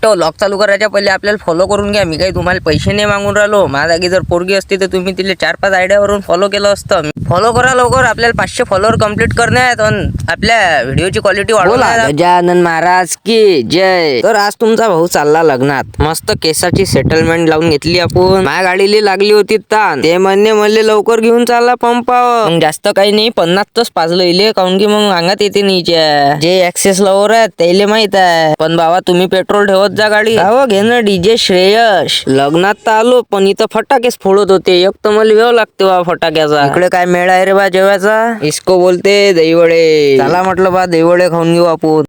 तो लॉक चालू करायच्या पहिले आपल्याला फॉलो करून घ्या. मी काही तुम्हाला पैसे नाही मागून राहिलो. माझ्या जागी जर पोरगी असती तर तुम्ही तिला 4-5 आयडियावरून फॉलो केलं असतं. फॉलो करा लवकर, आपल्याला 500 फॉलोअर कंप्लीट करणे आहेत आणि आपल्या व्हिडिओची क्वालिटी वाढवणार. गजानन महाराज की जय. तर आज तुमचा भाऊ चालला लग्नात. मस्त केसाची सेटलमेंट लावून घेतली आपण. माझ्या गाडीला लागली होती ताण. ते म्हणले लवकर घेऊन चालला पंपावर. मग जास्त काही नाही, 50च पाजलं इले, काऊन की मग अंगात येते नाही. जे ऍक्सेस लवर आहेत त्याला माहित आहे. पण बाबा तुम्ही पेट्रोल ठेवत जा गाडी. हो घे ना डीजे श्रेयश. लग्नात तर आलो पण इथं फटाकेच फोडत होते. एक तर मला वेळ लागते बा फटाक्याचा. इकडे काय मेळ आहे रे बा जेवायचा. इसको बोलते दहीवडे. चला म्हटलं बा दहीवडे खाऊन घेऊ आपण.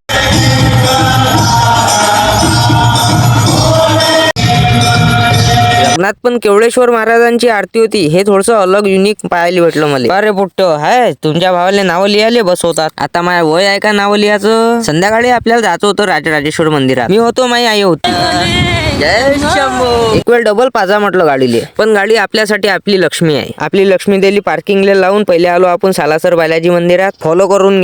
लग्नात पण केवळेश्वर महाराजांची आरती होती. हे थोडस अलग युनिक पाहायला भेटलं मला. अरे पुट्ट हाय, तुमच्या भावाले नाव लिहायले बसवतात. आता माझ्या वय आहे का नाव लिहायचं. संध्याकाळी आपल्याला जायचं होतं राजराजेश्वर मंदिरात. मी होतो, माझी आई होती. जय शंभू. एक वेळ डबल पाजा म्हटलं गाडीले. पण गाडी आपल्यासाठी आपली लक्ष्मी आहे. आपली लक्ष्मी दिली पार्किंगला लावून. पहिले आलो आपण सालासर बालाजी मंदिरात. फॉलो करून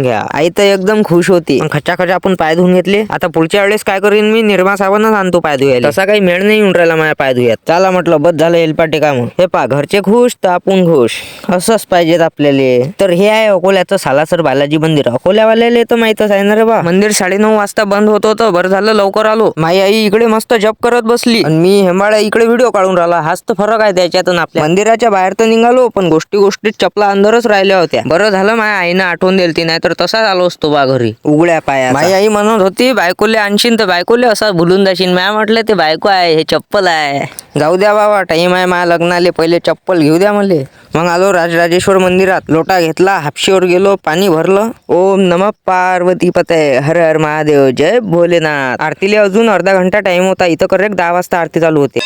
घ्या. आई तर एकदम खुश होती. खचा आपण पाय धुवून घेतले. आता पुढच्या वेळेस काय करीन मी, निर्मा साबणच आणतो पाय धुवायला. तसा काही मेळ नाही येऊन राहिला माझ्या पाय धुयात. चला म्हटलं बस झालं एलपाटे काम. हे पा घरचे खुश तर आपण खुश. असंच पाहिजेत आपल्याला. तर हे आहे अकोल्याचं सालासर बालाजी मंदिर. अकोल्यावाल्याला तर माहितच आहे ना रे बा. मंदिर 9:30 वाजता बंद होत होतं. बरं झालं लवकर आलो. माई आई इकडे मस्त जप करत बसली आणि मी हेमाळा इकडे व्हिडिओ काढून राहिला. हाच तर फरक आहे त्याच्यातून. आपल्या मंदिराच्या बाहेर तर निघालो पण गोष्टीत चपला अंदरच राहिल्या होत्या. बरं झालं माझ्या आईनं आठवण दिली, नाही तर तसाच आलो असतो बा घरी उघड्या पाया. माझी आई म्हणत होती बायकोले आणशीन तर बायकोले असा भुलून जाशीन. म्या म्हटलं ते बायको आहे, हे चप्पल आहे. जाऊ द्या बाबा, टाइम आहे माझ्या लग्नाले. पहिले चप्पल घेऊ द्या मले. मग आलो राजराजेश्वर मंदिरात. लोटा घेतला, हापशीवर गेलो, पाणी भरलं. ओम नमः पार्वती पतये हर हर महादेव जय भोलेनाथ. आरतीले अजून अर्धा घंटा टाइम होता. इथं करेक्ट 10 वाजता आरती चालू होते.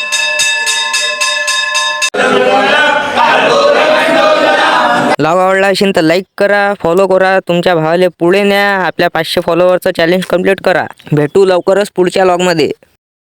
ब्लॉग आवडला असेल तर लाईक करा, फॉलो करा, तुमच्या भावाले पुढे न्या. आपल्या 500 फॉलोअरचं चॅलेंज कंप्लीट करा. भेटू लवकरच पुढच्या ब्लॉग मध्ये.